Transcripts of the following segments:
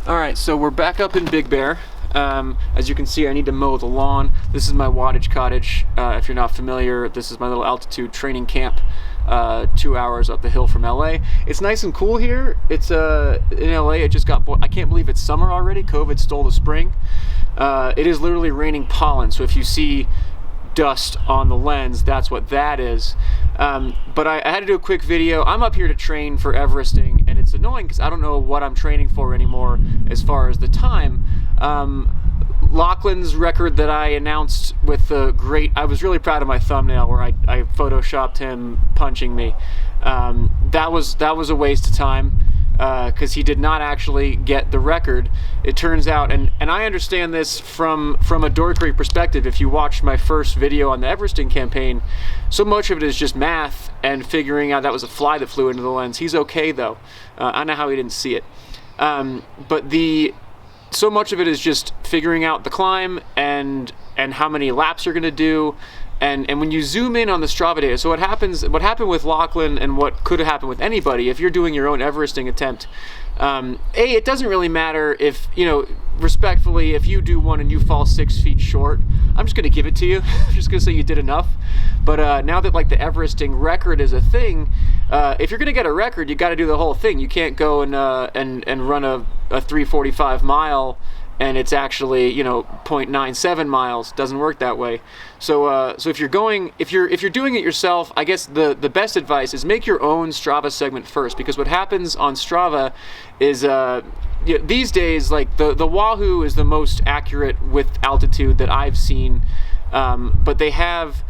All right, so we're back up in Big Bear. As you can see, I need to mow the lawn. This is my wattage cottage. If you're not familiar, this is my little altitude training camp, 2 hours up the hill from LA. It's nice and cool here. It's in LA. It just got. I can't believe it's summer already. COVID stole the spring. It is literally raining pollen. So if you see dust on the lens, that's what that is. But I had to do a quick video. I'm up here to train for Everesting, and it's annoying because I don't know what I'm training for anymore as far as the time. LACHLAN'S record that I announced with the great, I was really proud of my thumbnail where I photoshopped him punching me. That was a waste of time because he did not actually get the record. It turns out, and I understand this from a dorkery perspective. If you watched my first video on the Everesting campaign, so much of it is just math and figuring out that was a fly that flew into the lens. He's okay though. I know how he didn't see it. But so much of it is just figuring out the climb and how many laps you're going to do, and when you zoom in on the Strava data. So what happened with LACHLAN and what could have happened with anybody if you're doing your own Everesting attempt. It doesn't really matter if, respectfully, if you do one and you fall 6 feet short, I'm just going to give it to you. I'm just going to say you did enough. But now that like the Everesting record is a thing, if you're going to get a record, you got to do the whole thing. You can't go and run a 345 mile and it's actually 0.97 miles. Doesn't work that way. So if you're doing it yourself, I guess the best advice is make your own Strava segment first, because what happens on Strava is these days, like the Wahoo is the most accurate with altitude that I've seen, but they have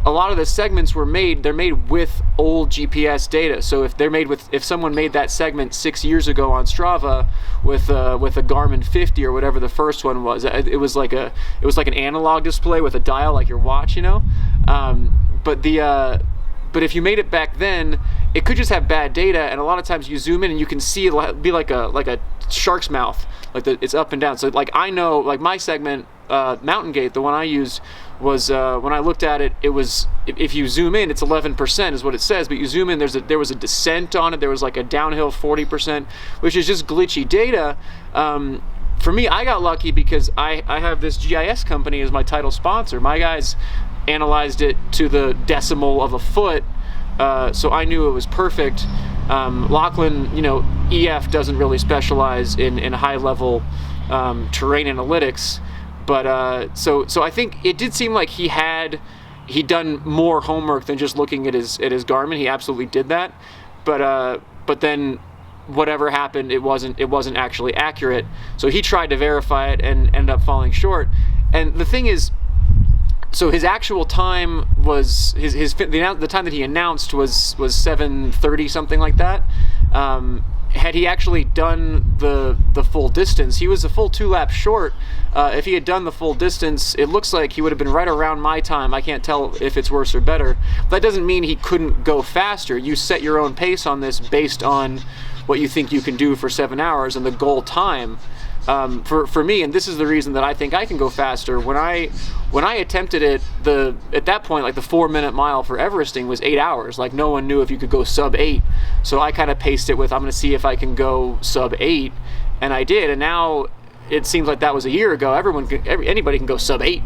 a lot of the segments they're made with old GPS data. So if someone made that segment 6 years ago on Strava with a Garmin 50 or whatever the first one was, it was like an analog display with a dial like your watch, But if you made it back then, it could just have bad data, and a lot of times you zoom in and you can see it be like a shark's mouth, it's up and down. So like I know, like my segment, Mountain Gate, the one I used, was when I looked at it, it was, if you zoom in, it's 11% is what it says, but you zoom in, there was a descent on it, there was like a downhill 40%, which is just glitchy data. For me, I got lucky because I have this GIS company as my title sponsor. My guys analyzed it to the decimal of a foot, so I knew it was perfect. LACHLAN, EF doesn't really specialize in high level terrain analytics, but so I think it did seem like he'd done more homework than just looking at his Garmin. He absolutely did that, but then whatever happened, it wasn't actually accurate. So he tried to verify it and ended up falling short. And the thing is, so his actual time was the time that he announced was 7:30, something like that. Had he actually done the full distance, he was a full 2 laps short. If he had done the full distance, it looks like he would have been right around my time. I can't tell if it's worse or better. That doesn't mean he couldn't go faster. You set your own pace on this based on what you think you can do for 7 hours and the goal time. For me, and this is the reason that I think I can go faster. When I attempted it, at that point, like the 4-minute mile for Everesting was 8 hours. Like no one knew if you could go sub 8. So I kind of paced it with, I'm going to see if I can go sub 8, and I did. And now it seems like that was a year ago. Anybody can go sub 8.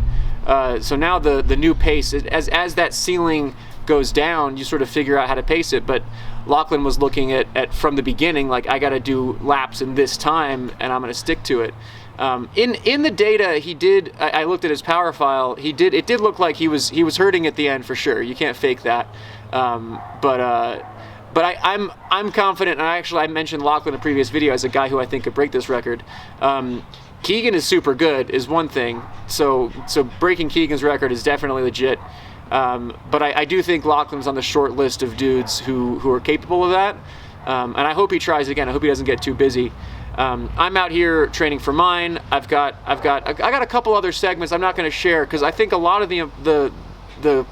So now the new pace, as that ceiling goes down, you sort of figure out how to pace it. But LACHLAN was looking at from the beginning, like I got to do laps in this time, and I'm going to stick to it. In the data, he did. I looked at his power file. It did look like he was hurting at the end for sure. You can't fake that. But I'm confident. And I mentioned LACHLAN in a previous video as a guy who I think could break this record. Keegan is super good, is one thing. So breaking Keegan's record is definitely legit. But I do think LACHLAN's on the short list of dudes who are capable of that. And I hope he tries again. I hope he doesn't get too busy. I'm out here training for mine. I got a couple other segments I'm not going to share because I think a lot of the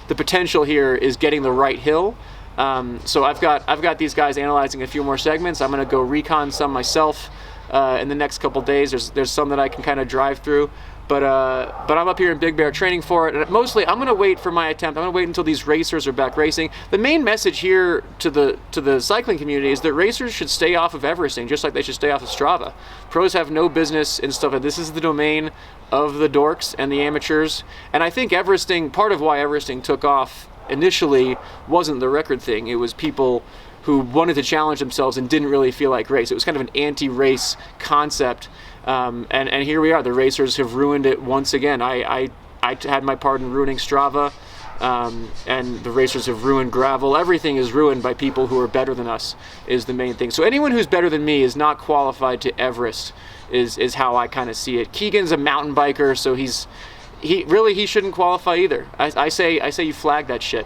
potential here is getting the right hill. So I've got these guys analyzing a few more segments. I'm going to go recon some myself in the next couple days. There's some that I can kind of drive through, But I'm up here in Big Bear training for it, and mostly I'm gonna wait for my attempt. I'm gonna wait until these racers are back racing. The main message here to the cycling community is that racers should stay off of Everesting, just like they should stay off of Strava. Pros have no business in stuff. This is the domain of the dorks and the amateurs. And I think Everesting, part of why Everesting took off initially wasn't the record thing. It was people who wanted to challenge themselves and didn't really feel like race. It was kind of an anti-race concept. And here we are. The racers have ruined it once again. I had my part in ruining Strava, and the racers have ruined gravel. Everything is ruined by people who are better than us is the main thing. So anyone who's better than me is not qualified to Everest is how I kind of see it. Keegan's a mountain biker, so he shouldn't qualify either. I say you flag that shit.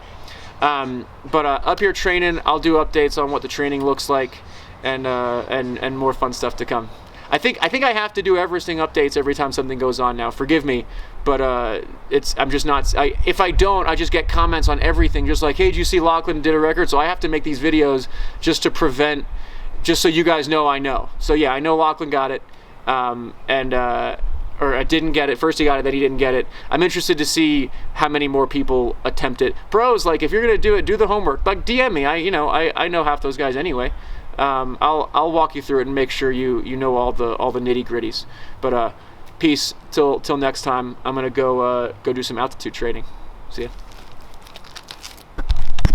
But up here training, I'll do updates on what the training looks like, and more fun stuff to come. I think I have to do Everesting updates every time something goes on now. Forgive me, but I'm just not. If I don't, I just get comments on everything, just like, hey, did you see Lachlan did a record? So I have to make these videos just so you guys know I know. So yeah, I know Lachlan got it, or I didn't get it. First he got it, then he didn't get it. I'm interested to see how many more people attempt it. Pros, like, if you're gonna do it, do the homework. Like, DM me. I know half those guys anyway. I'll walk you through it and make sure you know all the nitty gritties. But peace till next time. I'm gonna go do some altitude training. See ya.